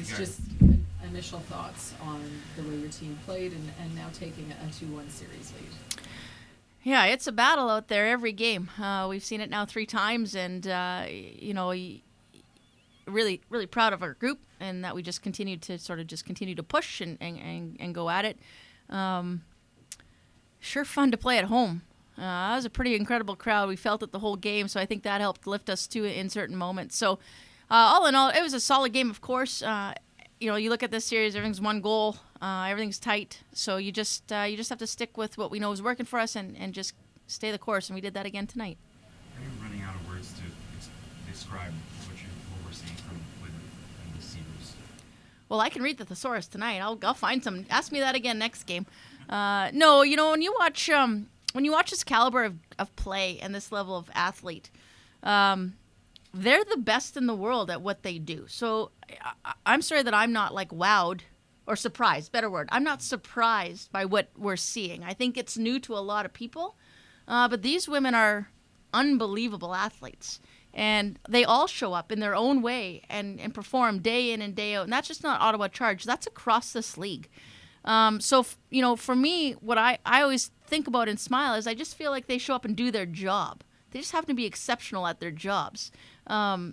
It's Yeah. just initial thoughts on the way your team played and now taking a 2-1 series lead. Yeah, it's a battle out there every game. We've seen it now 3 times, and really, really proud of our group and that we just continue to push and go at it. Sure fun to play at home. That was a pretty incredible crowd. We felt it the whole game, so I think that helped lift us too in certain moments. So all in all, it was a solid game, of course. You look at this series, everything's 1 goal, everything's tight. So you just have to stick with what we know is working for us and just stay the course, and we did that again tonight. Are you running out of words to describe what we're seeing from Gwyneth and the Seabrews? Well, I can read the thesaurus tonight. I'll find some. Ask me that again next game. No, when you watch this caliber of play and this level of athlete, they're the best in the world at what they do. So I'm sorry that I'm not wowed or surprised. Better word. I'm not surprised by what we're seeing. I think it's new to a lot of people, but these women are unbelievable athletes. And they all show up in their own way and perform day in and day out. And that's just not Ottawa Charge. That's across this league. So for me, what I always think about and smile is I just feel like they show up and do their job. They just happen to be exceptional at their jobs.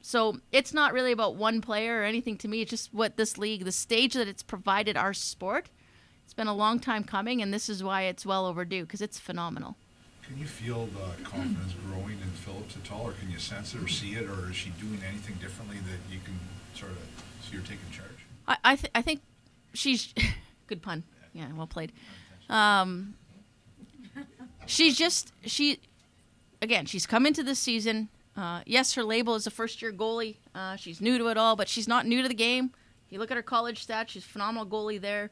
So it's not really about one player or anything to me. It's just what this league, the stage that it's provided our sport, it's been a long time coming, and this is why it's well overdue, because it's phenomenal. Can you feel the confidence growing in Phillips at all, or can you sense it or see it, or is she doing anything differently that you can sort of see her taking charge? I think she's good pun. Yeah, well played. She's come into this season. Yes, her label is a first-year goalie. She's new to it all, but she's not new to the game. You look at her college stats; she's a phenomenal goalie there.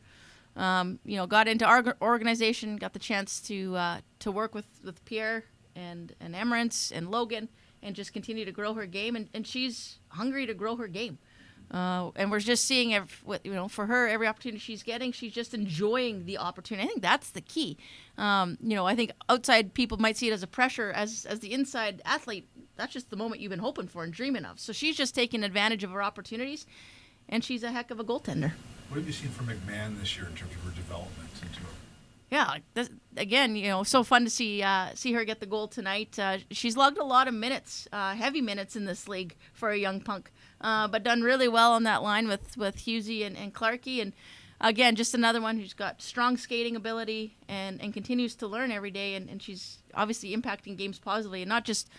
Got into our organization, got the chance to work with Pierre and Emirates and Logan, and just continue to grow her game. And she's hungry to grow her game. And we're just seeing, for her, every opportunity she's getting, she's just enjoying the opportunity. I think that's the key. I think outside people might see it as a pressure. As the inside athlete, that's just the moment you've been hoping for and dreaming of. So she's just taking advantage of her opportunities, and she's a heck of a goaltender. What have you seen from McMahon this year in terms of her development into it? Yeah, again, so fun to see her get the goal tonight. She's logged a lot of minutes, heavy minutes in this league for a young punk, but done really well on that line with Husey and Clarkey. And again, just another one who's got strong skating ability and continues to learn every day. And she's obviously impacting games positively, and not just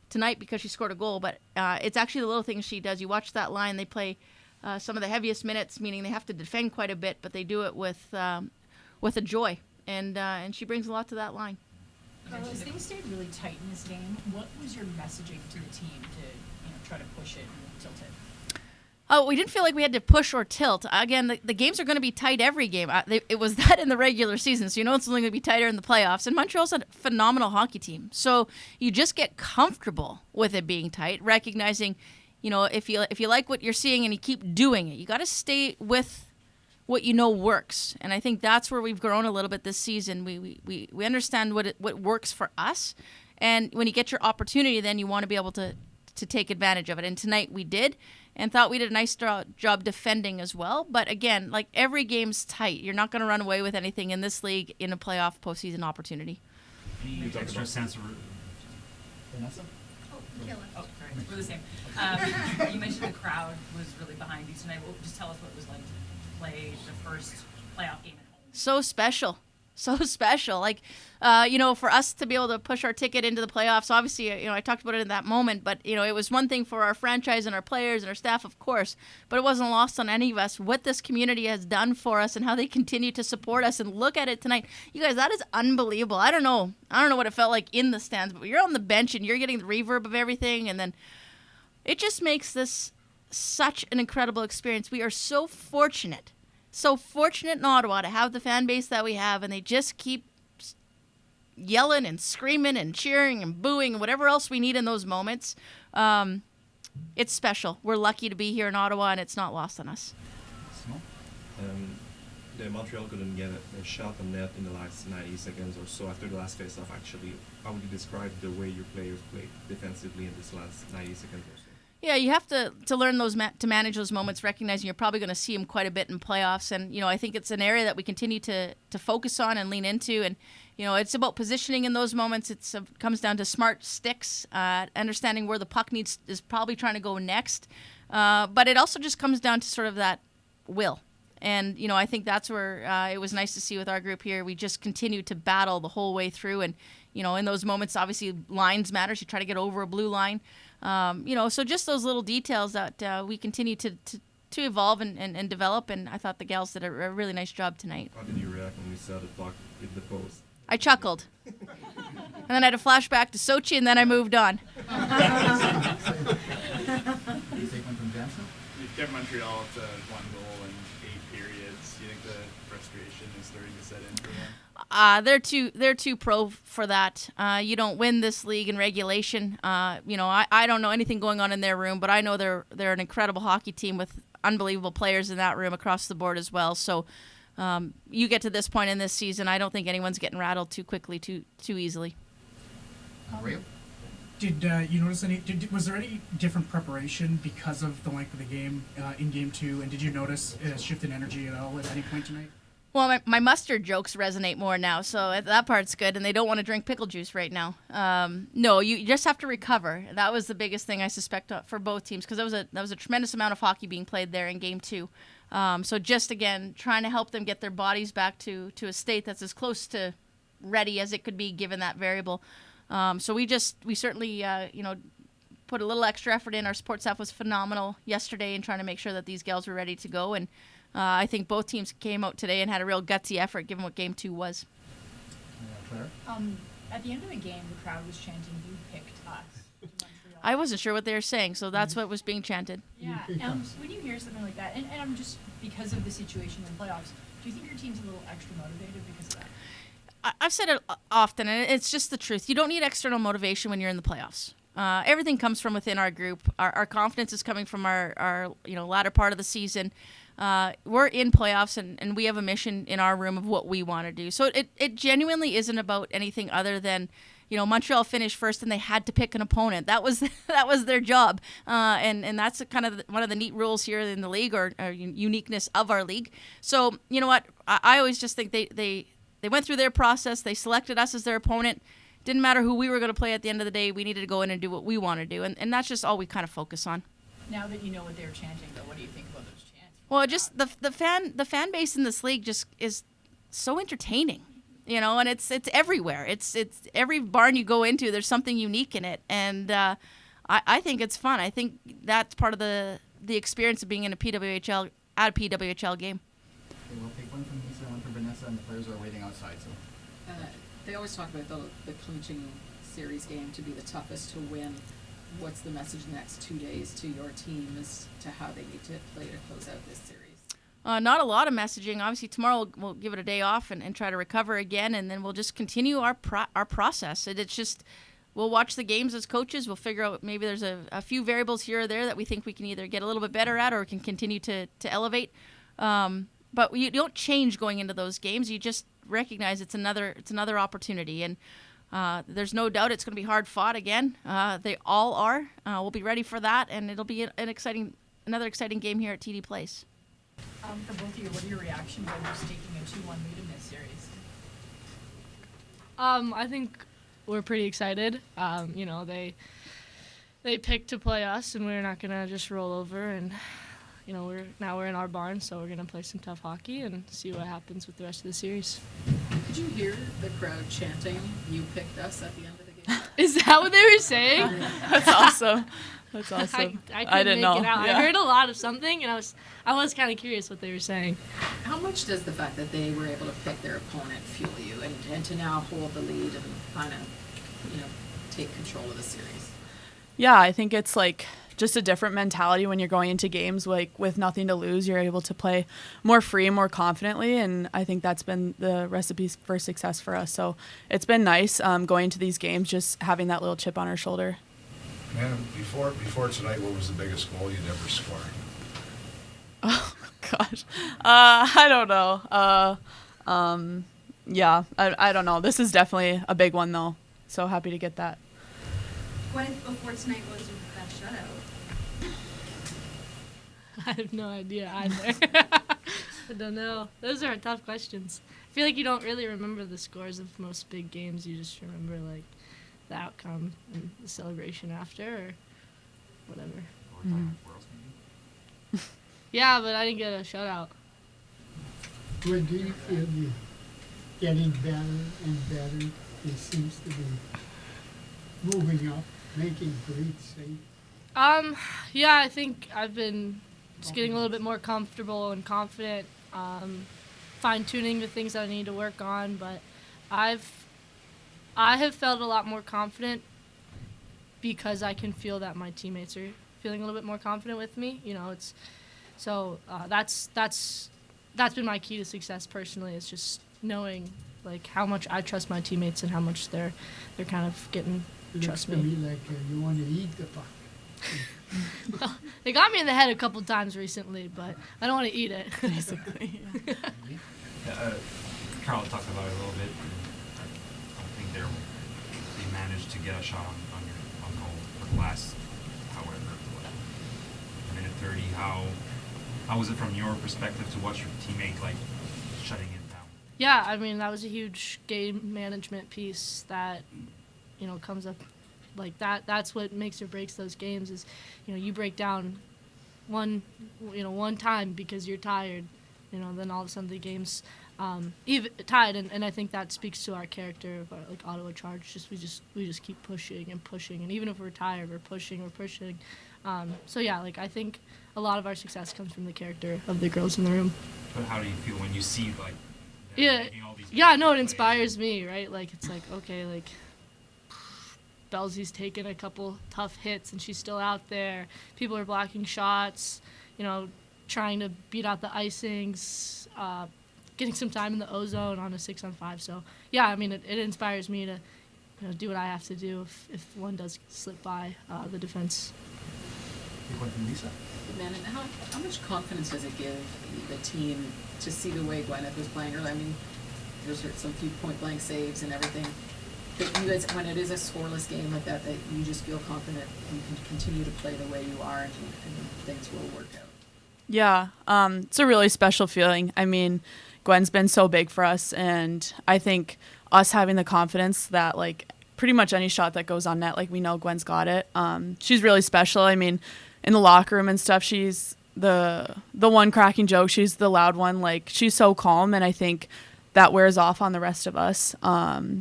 tonight because she scored a goal, but it's actually the little things she does. You watch that line; they play some of the heaviest minutes, meaning they have to defend quite a bit, but they do it with a joy. And she brings a lot to that line. Carla, as things stayed really tight in this game, what was your messaging to the team to try to push it and tilt it? Oh, we didn't feel like we had to push or tilt. Again, the games are going to be tight every game. It was that in the regular season, so it's only going to be tighter in the playoffs. And Montreal's a phenomenal hockey team, so you just get comfortable with it being tight, recognizing, if you like what you're seeing and you keep doing it, you got to stay with what works. And I think that's where we've grown a little bit this season. We understand what works for us, and when you get your opportunity, then you want to be able to take advantage of it. And tonight we did, and thought we did a nice job defending as well. But again, like every game's tight. You're not going to run away with anything in this league in a playoff postseason opportunity. Any extra sense of Vanessa? Kayla. Oh, sorry. We're the same. You mentioned the crowd was really behind you tonight. Well, just tell us what it was like to play the first playoff game at home. So special. Like, for us to be able to push our ticket into the playoffs, obviously, I talked about it in that moment, but, it was one thing for our franchise and our players and our staff, of course, but it wasn't lost on any of us what this community has done for us and how they continue to support us. And look at it tonight. You guys, that is unbelievable. I don't know what it felt like in the stands, but you're on the bench and you're getting the reverb of everything, and then it just makes this such an incredible experience. We are so fortunate in Ottawa to have the fan base that we have, and they just keep yelling and screaming and cheering and booing and whatever else we need in those moments. It's special. We're lucky to be here in Ottawa, and it's not lost on us. The Montreal couldn't get a shot on net in the last 90 seconds or so after the last face-off. Actually, how would you describe the way your players played defensively in this last 90 seconds or so? Yeah, you have to learn those to manage those moments, recognizing you're probably going to see them quite a bit in playoffs. And, I think it's an area that we continue to focus on and lean into. And, it's about positioning in those moments. It comes down to smart sticks, understanding where the puck is probably trying to go next. But it also just comes down to sort of that will. And, I think that's where it was nice to see with our group here. We just continued to battle the whole way through. And, in those moments, obviously, lines matters. You try to get over a blue line. So just those little details that we continue to evolve and develop. And I thought the gals did a really nice job tonight. How did you react when we saw the puck hit the post? I chuckled. And then I had a flashback to Sochi, and then I moved on. You take one from Jansen? You kept Montreal to 1 goal in 8 periods. Do you think the frustration is starting to set in for them? They're too pro for that. You don't win this league in regulation. I don't know anything going on in their room, but I know they're an incredible hockey team with unbelievable players in that room across the board as well. So you get to this point in this season, I don't think anyone's getting rattled too quickly, too easily. Ray? Did you notice was there any different preparation because of the length of the game in Game 2, and did you notice a shift in energy at all at any point tonight? Well, my mustard jokes resonate more now, so that part's good, and they don't want to drink pickle juice right now. No, you just have to recover. That was the biggest thing, I suspect, for both teams, because that was a tremendous amount of hockey being played there in Game 2. So just, again, trying to help them get their bodies back to a state that's as close to ready as it could be given that variable. So we certainly, put a little extra effort in. Our support staff was phenomenal yesterday in trying to make sure that these gals were ready to go, and I think both teams came out today and had a real gutsy effort given what Game 2 was. Claire? At the end of the game, the crowd was chanting, "You picked us." I wasn't sure what they were saying, so that's what was being chanted. Yeah, when you hear something like that, and I'm just, because of the situation in playoffs, do you think your team's a little extra motivated because of that? I've said it often, and it's just the truth. You don't need external motivation when you're in the playoffs. Everything comes from within our group. Our confidence is coming from our latter part of the season. We're in playoffs, and we have a mission in our room of what we want to do. So it genuinely isn't about anything other than, Montreal finished first, and they had to pick an opponent. That was their job, and that's kind of one of the neat rules here in the league, or uniqueness of our league. So you know what? I always just think they went through their process. They selected us as their opponent. Didn't matter who we were going to play at the end of the day. We needed to go in and do what we want to do, and that's just all we kind of focus on. Now that you know what they were chanting, though, what do you think about those chants? Well, just the fan base in this league just is so entertaining, and it's everywhere. It's every barn you go into, there's something unique in it, and I think it's fun. I think that's part of the experience of being in a PWHL game. Okay, we'll take one from Lisa and one from Vanessa, and the players are waiting outside. So They always talk about the clinching series game to be the toughest to win. What's the message the next 2 days to your team as to how they need to play to close out this series? Not a lot of messaging. Obviously, tomorrow we'll give it a day off and try to recover again, and then we'll just continue our process. It's just we'll watch the games as coaches. We'll figure out maybe there's a few variables here or there that we think we can either get a little bit better at or can continue to elevate. But you don't change going into those games. You just recognize it's another opportunity, and there's no doubt it's going to be hard fought again. They all are. We'll be ready for that, and it'll be another exciting game here at TD Place. For both of you, what are your reactions on just taking a 2-1 lead in this series? I think we're pretty excited. They picked to play us, and we're not gonna just roll over. And we're in our barn, so we're gonna play some tough hockey and see what happens with the rest of the series. Did you hear the crowd chanting, "You picked us" at the end of the game? Is that what they were saying? That's awesome. That's awesome. I couldn't didn't make know. it out. Yeah. I heard a lot of something, and I was kind of curious what they were saying. How much does the fact that they were able to pick their opponent fuel you and to now hold the lead and kind of, take control of the series? Yeah, I think it's like just a different mentality when you're going into games like with nothing to lose. You're able to play more free, more confidently, and I think that's been the recipe for success for us. So it's been nice going into these games, just having that little chip on our shoulder. Man, before tonight, what was the biggest goal you'd ever scored? Oh gosh, I don't know. Yeah, I don't know. This is definitely a big one though. So happy to get that. Gwyneth, before tonight was that shutout. I have no idea either. I don't know. Those are tough questions. I feel like you don't really remember the scores of most big games. You just remember like the outcome and the celebration after, or whatever. Yeah, but I didn't get a shutout. When do you feel you're getting better and better? It seems to be moving up, making great saves. Yeah, I think I've been just getting a little bit more comfortable and confident, fine-tuning the things that I need to work on, but I have felt a lot more confident because I can feel that my teammates are feeling a little bit more confident with me. You know, that's been my key to success personally, is just knowing like how much I trust my teammates and how much they're kind of getting trust me. It looks to me like you want to eat the puck. Well, they got me in the head a couple times recently, but I don't want to eat it. Basically. Carl talked about it a little bit. I think they managed to get a shot on goal for the last, however, minute 30. How was it from your perspective to watch your teammate like shutting it down? Yeah, I mean, that was a huge game management piece that, you know, comes up like that. That's what makes or breaks those games is, you know, you break down one time because you're tired, you know, then all of a sudden the game's even tied, and I think that speaks to our character of like Ottawa Charge. We just keep pushing and pushing, and even if we're tired, we're pushing. So yeah, like I think a lot of our success comes from the character of the girls in the room. But how do you feel when you see like? No, it inspires me, right? Like it's like, okay, like Belzy's taken a couple tough hits and she's still out there. People are blocking shots, you know, trying to beat out the icings, getting some time in the O-zone on a 6-on-5. So yeah, I mean, it inspires me to, you know, do what I have to do if one does slip by the defense. One from Lisa. Mannon, how much confidence does it give the team to see the way Gwyneth was playing earlier? I mean, there's some few point-blank saves and everything. But you guys, when it is a scoreless game like that you just feel confident you can continue to play the way you are and things will work out. Yeah, it's a really special feeling. I mean, Gwen's been so big for us, and I think us having the confidence that, like, pretty much any shot that goes on net, like, we know Gwen's got it. She's really special. I mean, in the locker room and stuff, she's the one cracking joke. She's the loud one. Like, she's so calm, and I think that wears off on the rest of us.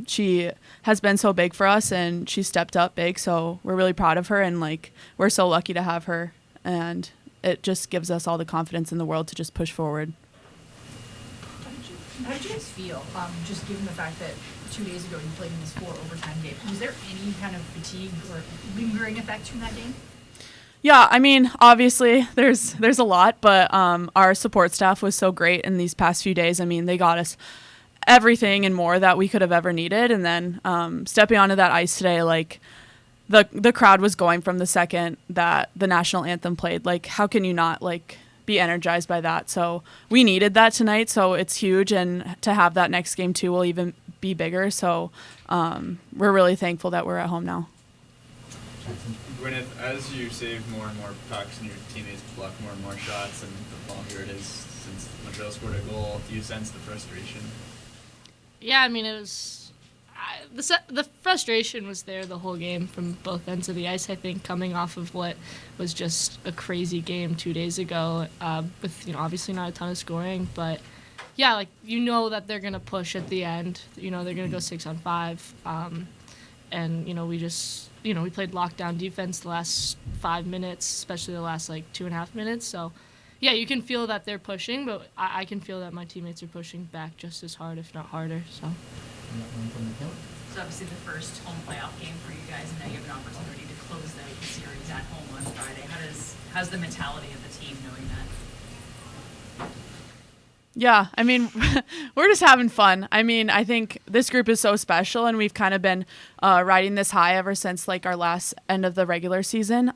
She has been so big for us, and she stepped up big, so we're really proud of her, and, like, we're so lucky to have her, and it just gives us all the confidence in the world to just push forward. How did you guys feel, just given the fact that 2 days ago you played in this 4 overtime game? Was there any kind of fatigue or lingering effects from that game? Yeah, I mean, obviously there's a lot, but our support staff was so great in these past few days. I mean, they got us everything and more that we could have ever needed. And then stepping onto that ice today, like, the crowd was going from the second that the national anthem played. Like, how can you not, like, be energized by that? So we needed that tonight, so it's huge, and to have that next game too will even be bigger. So we're really thankful that we're at home now. Gwyneth, as you save more and more pucks and your teammates block more and more shots, and the longer it is since Montreal scored a goal, do you sense the frustration? Yeah, I mean, it was the frustration was there the whole game from both ends of the ice. I think coming off of what was just a crazy game 2 days ago, with, you know, obviously not a ton of scoring, but yeah, like, you know that they're gonna push at the end. You know they're gonna go 6-on-5, and you know we played lockdown defense the last 5 minutes, especially the last like 2.5 minutes. So yeah, you can feel that they're pushing, but I can feel that my teammates are pushing back just as hard, if not harder. So. It's obviously the first home playoff game for you guys, and now you have an opportunity to close out the series at home on Friday. How's the mentality of the team knowing that? Yeah, I mean, we're just having fun. I mean, I think this group is so special, and we've kind of been riding this high ever since, like, our last end of the regular season.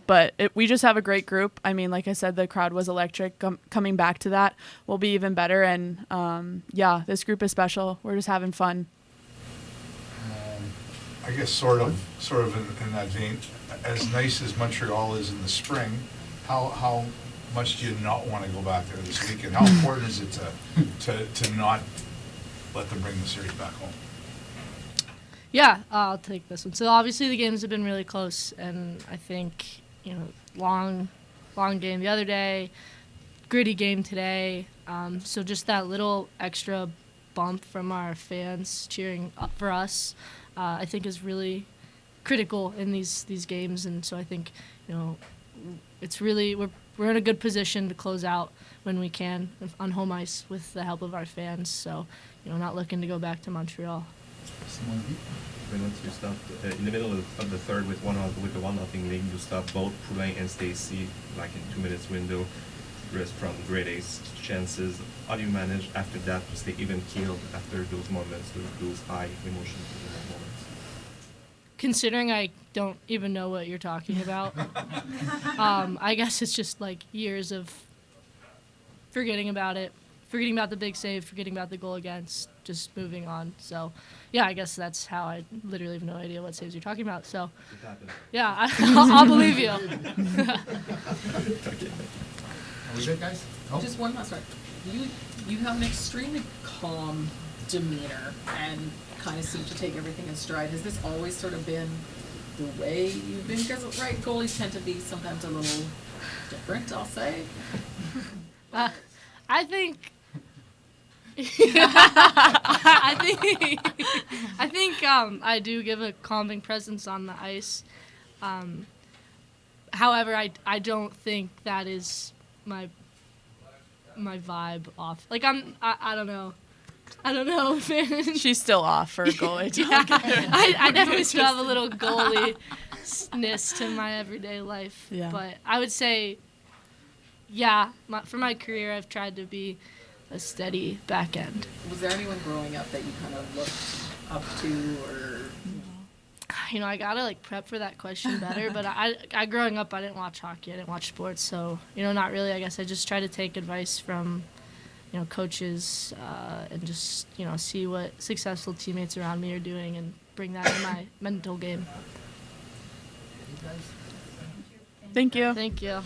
But we just have a great group. I mean, like I said, the crowd was electric. Coming back to that will be even better. And, yeah, this group is special. We're just having fun. I guess sort of in that vein, as nice as Montreal is in the spring, how much do you not want to go back there this weekend? How important is it to not let them bring the series back home? Yeah, I'll take this one. So obviously the games have been really close, and I think, long game the other day, gritty game today. So just that little extra bump from our fans cheering up for us, I think is really critical in these games. And so I think, it's really we're in a good position to close out when we can on home ice with the help of our fans. So, not looking to go back to Montreal. Once you stopped in the middle of the third with the 1-0 lead, you stopped both Poulin and Stacy like in 2 minutes window. Rest from grade A's chances. How do you manage after that to stay even keeled after those moments, those high emotions in those moments? Considering I don't even know what you're talking about, I guess it's just like years of forgetting about it, forgetting about the big save, forgetting about the goal against, just moving on. So, yeah, I guess that's how I literally have no idea what saves you're talking about. So, yeah, I'll believe you. Are we good, guys? Oh. Just one last one. You have an extremely calm demeanor and kind of seem to take everything in stride. Has this always sort of been the way you've been? Because, right, goalies tend to be sometimes a little different, I'll say. I think I do give a calming presence on the ice. However, I don't think that is my vibe off. Like I don't know. I don't know. She's still off for a goalie. Yeah, I definitely still have a little goalie-ness to my everyday life. Yeah. But I would say, yeah, for my career, I've tried to be a steady back end. Was there anyone growing up that you kind of looked up to, or? I gotta prep for that question better. But I growing up, I didn't watch hockey. I didn't watch sports, so not really. I guess I just try to take advice from coaches and just see what successful teammates around me are doing and bring that in my mental game. Thank you. Thank you.